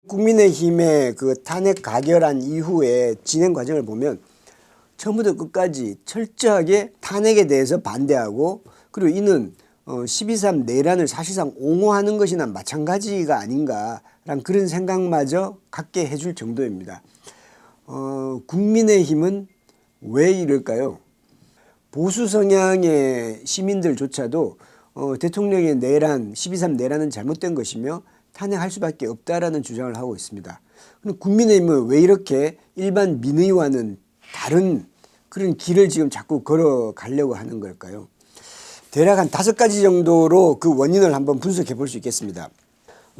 국민의힘의 그 탄핵 가결한 이후에 진행 과정을 보면 처음부터 끝까지 철저하게 탄핵에 대해서 반대하고, 그리고 이는 12.3 내란을 사실상 옹호하는 것이나 마찬가지가 아닌가라는 그런 생각마저 갖게 해줄 정도입니다. 국민의힘은 왜 이럴까요? 보수 성향의 시민들조차도 대통령의 내란, 12.3 내란은 잘못된 것이며 탄핵할 수밖에 없다라는 주장을 하고 있습니다. 그럼 국민의힘은 왜 이렇게 일반 민의와는 다른 그런 길을 지금 자꾸 걸어가려고 하는 걸까요? 대략 한 5가지 정도로 그 원인을 한번 분석해 볼 수 있겠습니다.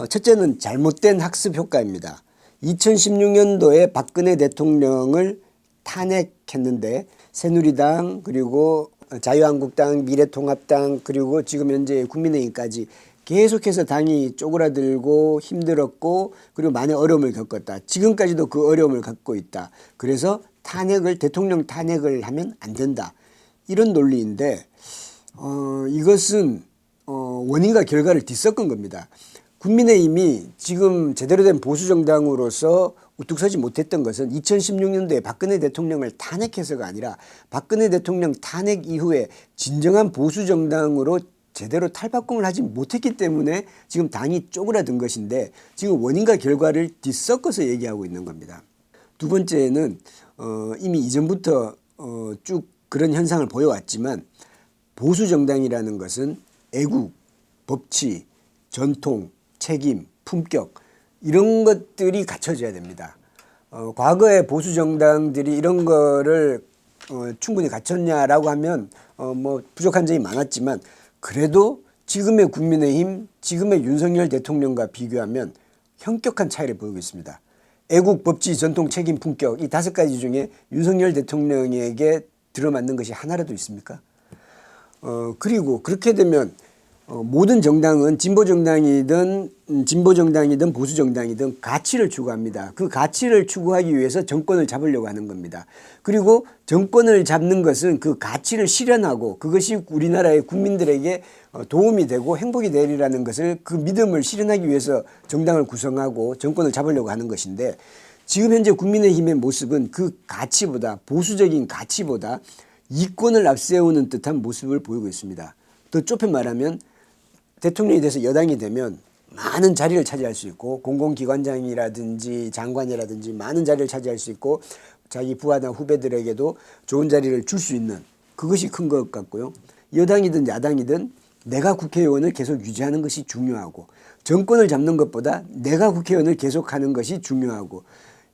첫째는 잘못된 학습 효과입니다. 2016년도에 박근혜 대통령을 탄핵했는데 새누리당, 그리고 자유한국당, 미래통합당, 그리고 지금 현재 국민의힘까지 계속해서 당이 쪼그라들고 힘들었고, 그리고 많은 어려움을 겪었다. 지금까지도 그 어려움을 겪고 있다. 그래서 대통령 탄핵을 하면 안 된다. 이런 논리인데 이것은 원인과 결과를 뒤섞은 겁니다. 국민의힘이 지금 제대로 된 보수정당으로서 우뚝 서지 못했던 것은 2016년도에 박근혜 대통령을 탄핵해서가 아니라 박근혜 대통령 탄핵 이후에 진정한 보수정당으로 제대로 탈바꿈을 하지 못했기 때문에 지금 당이 쪼그라든 것인데, 지금 원인과 결과를 뒤섞어서 얘기하고 있는 겁니다. 두 번째는 이미 이전부터 쭉 그런 현상을 보여왔지만, 보수정당이라는 것은 애국, 법치, 전통, 책임, 품격 이런 것들이 갖춰져야 됩니다. 과거의 보수정당들이 이런 거를 충분히 갖췄냐라고 하면 뭐 부족한 점이 많았지만, 그래도 지금의 국민의힘, 지금의 윤석열 대통령과 비교하면 현격한 차이를 보이고 있습니다. 애국, 법치, 전통, 책임, 품격 이 5가지 중에 윤석열 대통령에게 들어맞는 것이 하나라도 있습니까? 그리고 그렇게 되면 모든 정당은 진보정당이든 보수정당이든 가치를 추구합니다. 그 가치를 추구하기 위해서 정권을 잡으려고 하는 겁니다. 그리고 정권을 잡는 것은 그 가치를 실현하고 그것이 우리나라의 국민들에게 도움이 되고 행복이 되리라는 것을, 그 믿음을 실현하기 위해서 정당을 구성하고 정권을 잡으려고 하는 것인데, 지금 현재 국민의힘의 모습은 그 가치보다, 보수적인 가치보다 이권을 앞세우는 듯한 모습을 보이고 있습니다. 더 좁혀 말하면 대통령이 돼서 여당이 되면 많은 자리를 차지할 수 있고, 공공기관장이라든지 장관이라든지 많은 자리를 차지할 수 있고, 자기 부하나 후배들에게도 좋은 자리를 줄 수 있는, 그것이 큰 것 같고요. 여당이든 야당이든 내가 국회의원을 계속 유지하는 것이 중요하고, 정권을 잡는 것보다 내가 국회의원을 계속하는 것이 중요하고,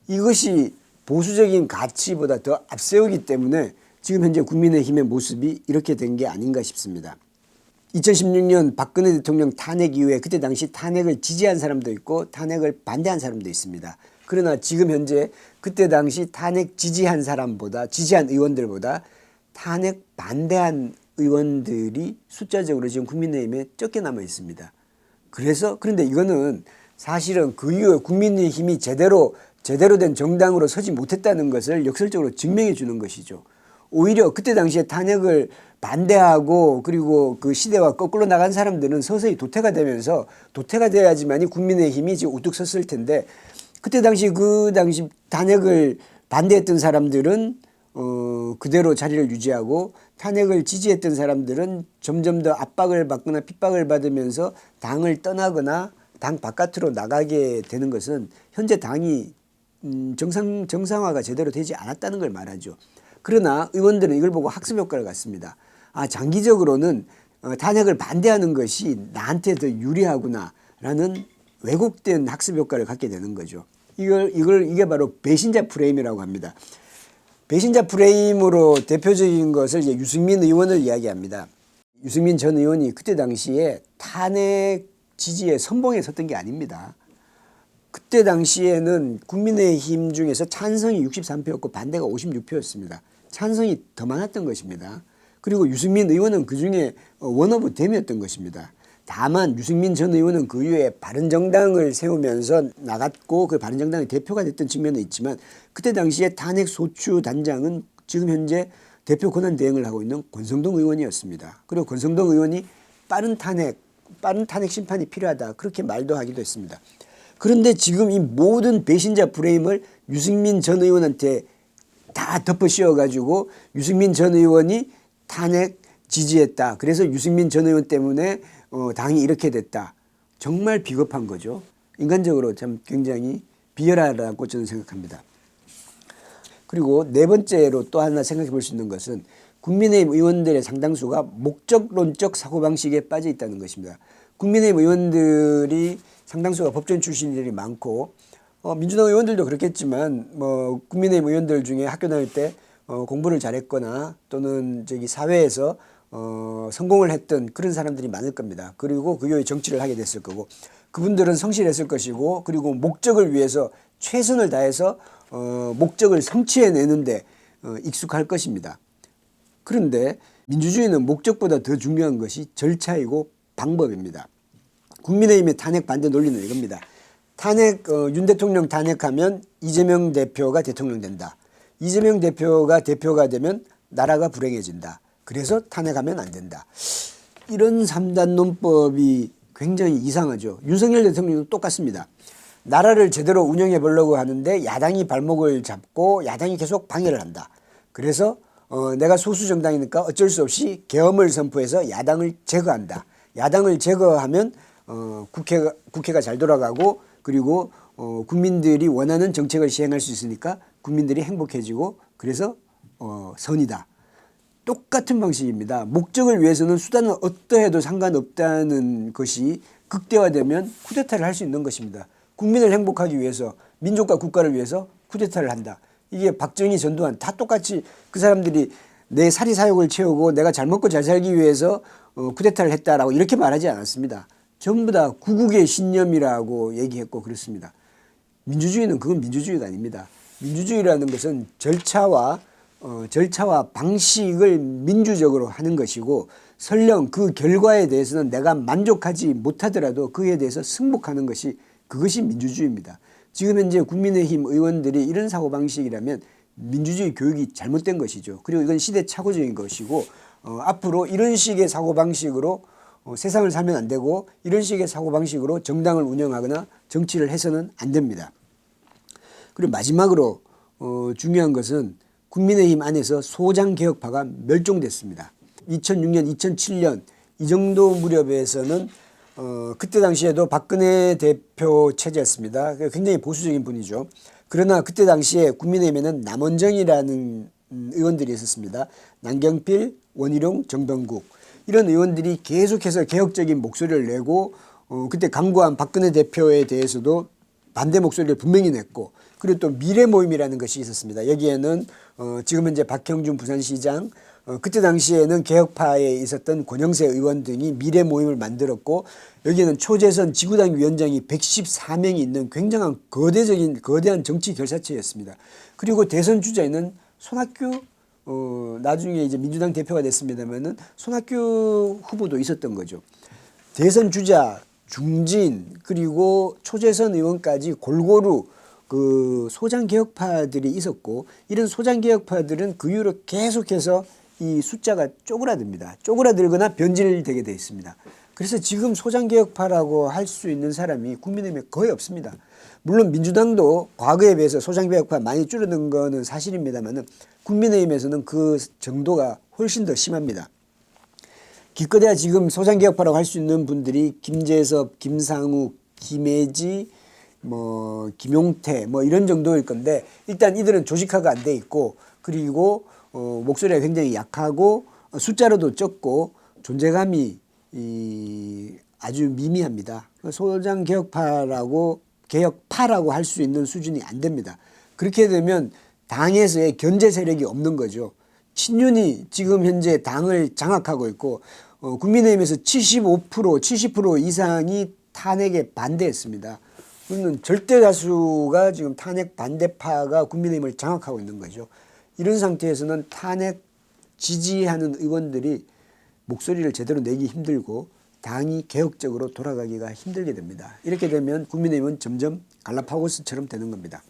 이것이 보수적인 가치보다 더 앞세우기 때문에 지금 현재 국민의힘의 모습이 이렇게 된 게 아닌가 싶습니다. 2016년 박근혜 대통령 탄핵 이후에 그때 당시 탄핵을 지지한 사람도 있고 탄핵을 반대한 사람도 있습니다. 그러나 지금 현재 그때 당시 탄핵 지지한 의원들보다 탄핵 반대한 의원들이 숫자적으로 지금 국민의힘에 적게 남아 있습니다. 그런데 이거는 사실은 그 이후에 국민의힘이 제대로 된 정당으로 서지 못했다는 것을 역설적으로 증명해 주는 것이죠. 오히려 그때 당시에 탄핵을 반대하고 그리고 그 시대와 거꾸로 나간 사람들은 서서히 도태가 되면서, 도태가 돼야지만이 국민의힘이 지금 우뚝 섰을 텐데, 그때 당시 탄핵을 반대했던 사람들은 그대로 자리를 유지하고, 탄핵을 지지했던 사람들은 점점 더 압박을 받거나 핍박을 받으면서 당을 떠나거나 당 바깥으로 나가게 되는 것은 현재 당이 정상화가 제대로 되지 않았다는 걸 말하죠. 그러나 의원들은 이걸 보고 학습 효과를 갖습니다. 장기적으로는 탄핵을 반대하는 것이 나한테 더 유리하구나라는 왜곡된 학습 효과를 갖게 되는 거죠. 이게 바로 배신자 프레임이라고 합니다. 배신자 프레임으로 대표적인 것을 이제 유승민 의원을 이야기합니다. 유승민 전 의원이 그때 당시에 탄핵 지지에 선봉에 섰던 게 아닙니다. 그때 당시에는 국민의힘 중에서 찬성이 63표였고 반대가 56표였습니다. 찬성이 더 많았던 것입니다. 그리고 유승민 의원은 그중에 원 오브 댐이었던 것입니다. 다만 유승민 전 의원은 그 이후에 바른정당을 세우면서 나갔고, 그 바른정당의 대표가 됐던 측면은 있지만, 그때 당시에 탄핵 소추 단장은 지금 현재 대표 권한 대행을 하고 있는 권성동 의원이었습니다. 그리고 권성동 의원이 빠른 탄핵 심판이 필요하다, 그렇게 말도 하기도 했습니다. 그런데 지금 이 모든 배신자 프레임을 유승민 전 의원한테 다 덮어 씌워가지고 유승민 전 의원이 탄핵 지지했다. 그래서 유승민 전 의원 때문에 당이 이렇게 됐다. 정말 비겁한 거죠. 인간적으로 참 굉장히 비열하다고 저는 생각합니다. 그리고 네 번째로 또 하나 생각해 볼 수 있는 것은 국민의힘 의원들의 상당수가 목적론적 사고방식에 빠져 있다는 것입니다. 국민의힘 의원들이 상당수가 법조인 출신들이 많고 민주당 의원들도 그렇겠지만 뭐 국민의힘 의원들 중에 학교 다닐 때 공부를 잘했거나 또는 저기 사회에서 성공을 했던 그런 사람들이 많을 겁니다. 그리고 그 교회 정치를 하게 됐을 거고 그분들은 성실했을 것이고 그리고 목적을 위해서 최선을 다해서 목적을 성취해내는데 익숙할 것입니다. 그런데 민주주의는 목적보다 더 중요한 것이 절차이고 방법입니다. 국민의힘의 탄핵 반대 논리는 이겁니다. 윤 대통령 탄핵하면 이재명 대표가 대통령 된다. 이재명 대표가 대표가 되면 나라가 불행해진다. 그래서 탄핵하면 안 된다. 이런 3단 논법이 굉장히 이상하죠. 윤석열 대통령도 똑같습니다. 나라를 제대로 운영해 보려고 하는데 야당이 발목을 잡고 야당이 계속 방해를 한다. 그래서 내가 소수 정당이니까 어쩔 수 없이 계엄을 선포해서 야당을 제거한다. 야당을 제거하면 국회가 잘 돌아가고 그리고 국민들이 원하는 정책을 시행할 수 있으니까 국민들이 행복해지고 그래서 선이다. 똑같은 방식입니다. 목적을 위해서는 수단은 어떠해도 상관없다는 것이 극대화되면 쿠데타를 할 수 있는 것입니다. 국민을 행복하기 위해서 민족과 국가를 위해서 쿠데타를 한다. 이게 박정희, 전두환 다 똑같이 그 사람들이 내 사리사욕을 채우고 내가 잘 먹고 잘 살기 위해서 쿠데타를 했다라고 이렇게 말하지 않았습니다. 전부 다 구국의 신념이라고 얘기했고 그렇습니다. 민주주의는 그건 민주주의가 아닙니다. 민주주의라는 것은 절차와 방식을 민주적으로 하는 것이고 설령 그 결과에 대해서는 내가 만족하지 못하더라도 그에 대해서 승복하는 것이 그것이 민주주의입니다. 지금 현재 국민의힘 의원들이 이런 사고방식이라면 민주주의 교육이 잘못된 것이죠. 그리고 이건 시대착오적인 것이고 앞으로 이런 식의 사고방식으로 세상을 살면 안 되고 이런 식의 사고방식으로 정당을 운영하거나 정치를 해서는 안 됩니다. 그리고 마지막으로 중요한 것은 국민의힘 안에서 소장개혁파가 멸종됐습니다. 2006년, 2007년 이 정도 무렵에서는 그때 당시에도 박근혜 대표 체제였습니다. 굉장히 보수적인 분이죠. 그러나 그때 당시에 국민의힘에는 남원정이라는 의원들이 있었습니다. 남경필, 원희룡, 정병국 이런 의원들이 계속해서 개혁적인 목소리를 내고 그때 강구한 박근혜 대표에 대해서도 반대 목소리를 분명히 냈고 그리고 또 미래모임이라는 것이 있었습니다. 여기에는 지금 현재 박형준 부산시장 그때 당시에는 개혁파에 있었던 권영세 의원 등이 미래모임을 만들었고 여기에는 초재선 지구당 위원장이 114명이 있는 굉장한 거대한 정치 결사체였습니다. 그리고 대선 주자에는 손학규 나중에 이제 민주당 대표가 됐습니다만은 손학규 후보도 있었던 거죠. 대선 주자, 중진 그리고 초재선 의원까지 골고루 그 소장개혁파들이 있었고 이런 소장개혁파들은 그 이후로 계속해서 이 숫자가 쪼그라듭니다. 쪼그라들거나 변질되게 되어 있습니다. 그래서 지금 소장개혁파라고 할 수 있는 사람이 국민의힘에 거의 없습니다. 물론 민주당도 과거에 비해서 소장개혁파 많이 줄어든 거는 사실입니다만 국민의힘에서는 그 정도가 훨씬 더 심합니다. 기껏해야 지금 소장개혁파라고 할 수 있는 분들이 김재섭, 김상욱, 김혜지, 김용태 이런 정도일 건데 일단 이들은 조직화가 안 돼 있고 그리고 목소리가 굉장히 약하고 숫자로도 적고 존재감이 아주 미미합니다. 소장개혁파라고 할 수 있는 수준이 안 됩니다. 그렇게 되면 당에서의 견제 세력이 없는 거죠. 친윤이 지금 현재 당을 장악하고 있고 국민의힘에서 70% 이상이 탄핵에 반대했습니다. 그러면 절대 다수가 지금 탄핵 반대파가 국민의힘을 장악하고 있는 거죠. 이런 상태에서는 탄핵 지지하는 의원들이 목소리를 제대로 내기 힘들고 당이 개혁적으로 돌아가기가 힘들게 됩니다. 이렇게 되면 국민의힘은 점점 갈라파고스처럼 되는 겁니다.